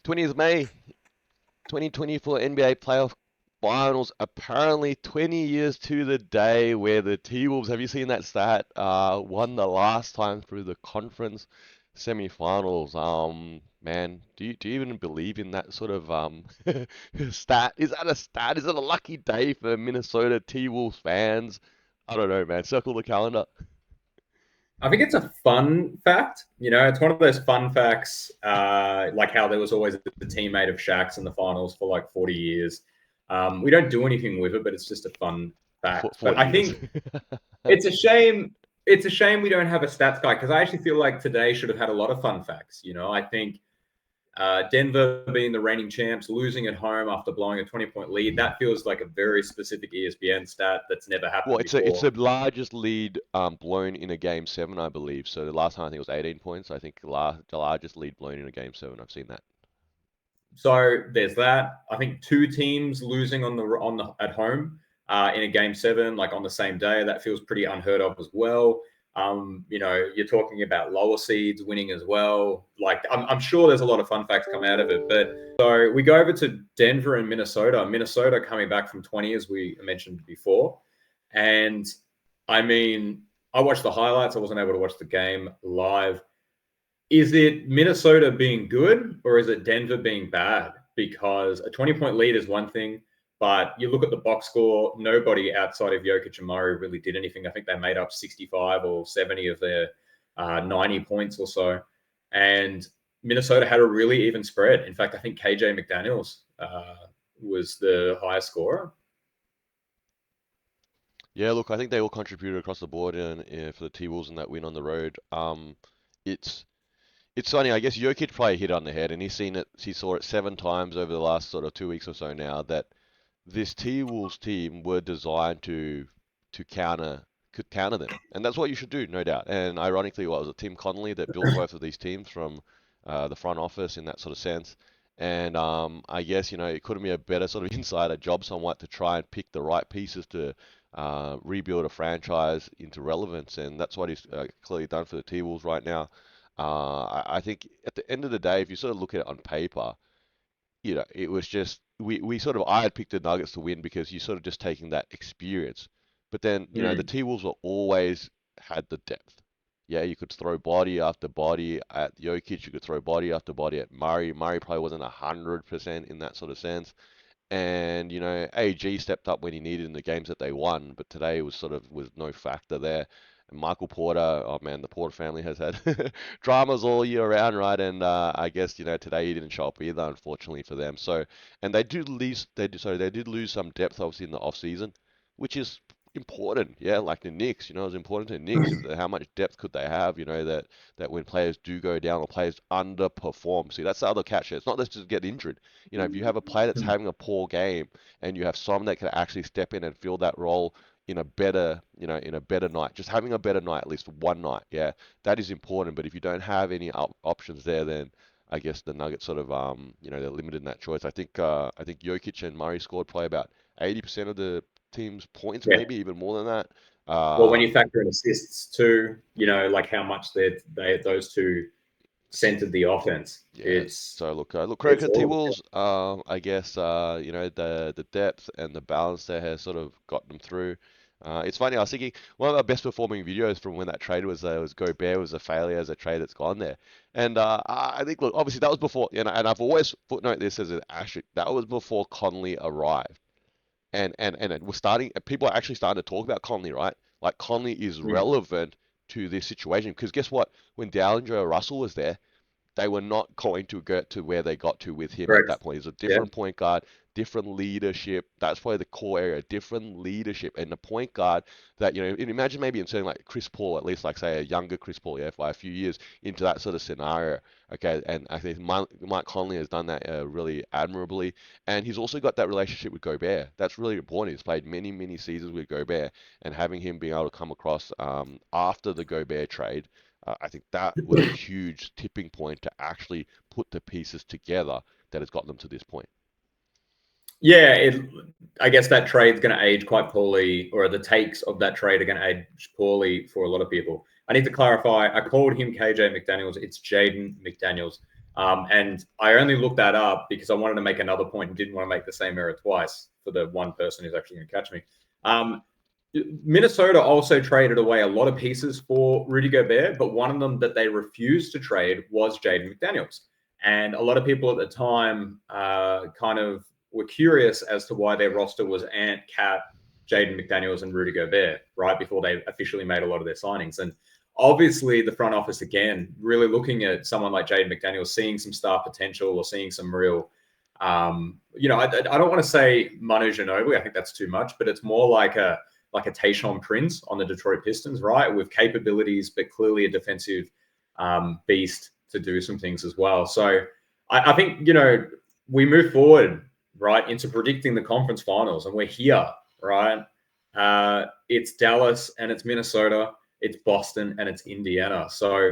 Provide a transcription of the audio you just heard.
20th May 2024 NBA playoff finals. Apparently 20 years to the day where the T-Wolves, have you seen that stat? Won the last time through the conference semifinals. Man, do you even believe in that sort of stat? Is that a stat? Is it a lucky day for Minnesota T-Wolves fans? I don't know, man. Circle the calendar. I think it's a fun fact. It's one of those fun facts, like how there was always the teammate of Shaq's in the finals for like 40 years. We don't do anything with it, but it's just a fun For fact. But 40 I years. think it's a shame. It's a shame we don't have a stats guy because I actually feel like today should have had a lot of fun facts. I think Denver being the reigning champs, losing at home after blowing a 20-point lead, that feels like a very specific ESPN stat that's never Well, happened it's before. the largest lead blown in a game seven, I believe. So the last time I think it was 18 points. I think the largest lead blown in a game seven. I've seen that. So there's that. I think two teams losing on the at home in a game seven, like on the same day, that feels pretty unheard of as well. You're talking about lower seeds winning as well. Like I'm sure there's a lot of fun facts come out of it. But so we go over to Denver and Minnesota. Minnesota coming back from 20, as we mentioned before, and I mean, I watched the highlights. I wasn't able to watch the game live. Is it Minnesota being good or is it Denver being bad? Because a 20-point lead is one thing, but you look at the box score, nobody outside of Jokic and Murray really did anything. I think they made up 65 or 70 of their 90 points or so. And Minnesota had a really even spread. In fact, I think KJ McDaniels was the highest scorer. Yeah, look, I think they all contributed across the board for the T-Wolves in that win on the road. It's it's funny. I guess Jokic probably hit it on the head, and he's seen it. He saw it 7 times over the last sort of 2 weeks or so now that this T-Wolves team were designed to could counter them, and that's what you should do, no doubt. And ironically, what was it, Tim Connolly that built both of these teams from the front office in that sort of sense. And I guess it couldn't be a better sort of insider job, somewhat, to try and pick the right pieces to rebuild a franchise into relevance, and that's what he's clearly done for the T-Wolves right now. I think at the end of the day, if you sort of look at it on paper, it was just we sort of I had picked the Nuggets to win because you sort of just taking that experience. But then, the Mm. T-Wolves were always had the depth. Yeah, you could throw body after body at Jokic, you could throw body after body at Murray. Murray probably wasn't 100% in that sort of sense. And, AG stepped up when he needed in the games that they won, but today was no factor there. And Michael Porter, oh man, the Porter family has had dramas all year round, right? And I guess today he didn't show up either, unfortunately for them. So, and they did lose some depth obviously in the off season, which is important. Yeah, like the Knicks, it was important to the Knicks. How much depth could they have? That when players do go down or players underperform. See, that's the other catch. It's not just get injured. If you have a player that's having a poor game and you have someone that can actually step in and fill that role in a better night, just having a better night, at least one night, yeah, that is important. But if you don't have any options there, then I guess the Nuggets sort of, they're limited in that choice. I think Jokic and Murray scored probably about 80% of the team's points, Yeah. maybe even more than that. Well, when you Um, factor in assists too, like how much they those two centered the offense. Yeah. It's So look, credit it's to all T-Wolves. I guess the depth and the balance there has sort of got them through. It's funny. I was thinking one of our best performing videos from when that trade was Gobert was a failure as a trade that's gone there, and I think look, obviously that was before, and I've always footnote this as an asterisk. That was before Conley arrived, and it was starting. People are actually starting to talk about Conley, right? Like Conley is mm, relevant to this situation because guess what? When D'Angelo Russell was there, they were not going to get to where they got to with him at correct. that point. He's a Yeah. different point guard, different leadership. That's probably the core area, different leadership. And the point guard that, and imagine maybe inserting like Chris Paul, at least like say a younger Chris Paul, yeah, for a few years into that sort of scenario. Okay, and I think Mike Conley has done that really admirably. And he's also got that relationship with Gobert. That's really important. He's played many, many seasons with Gobert, and having him being able to come across after the Gobert trade, I think that was a huge tipping point to actually put the pieces together that has got them to this point. Yeah, I guess that trade's going to age quite poorly, or the takes of that trade are going to age poorly for a lot of people. I need to clarify. I called him KJ McDaniels. It's Jaden McDaniels. And I only looked that up because I wanted to make another point and didn't want to make the same error twice for the one person who's actually going to catch me. Minnesota also traded away a lot of pieces for Rudy Gobert, but one of them that they refused to trade was Jaden McDaniels. And a lot of people at the time kind of were curious as to why their roster was Ant, Cat, Jaden McDaniels, and Rudy Gobert, right before they officially made a lot of their signings. And obviously, the front office, again, really looking at someone like Jaden McDaniels, seeing some star potential or seeing some real I don't want to say Manu Ginobili. I think that's too much, but it's more like a Tayshaun Prince on the Detroit Pistons, right? With capabilities, but clearly a defensive beast to do some things as well. So I think, we move forward, right, into predicting the conference finals, and we're here, right? It's Dallas and it's Minnesota, it's Boston and it's Indiana. So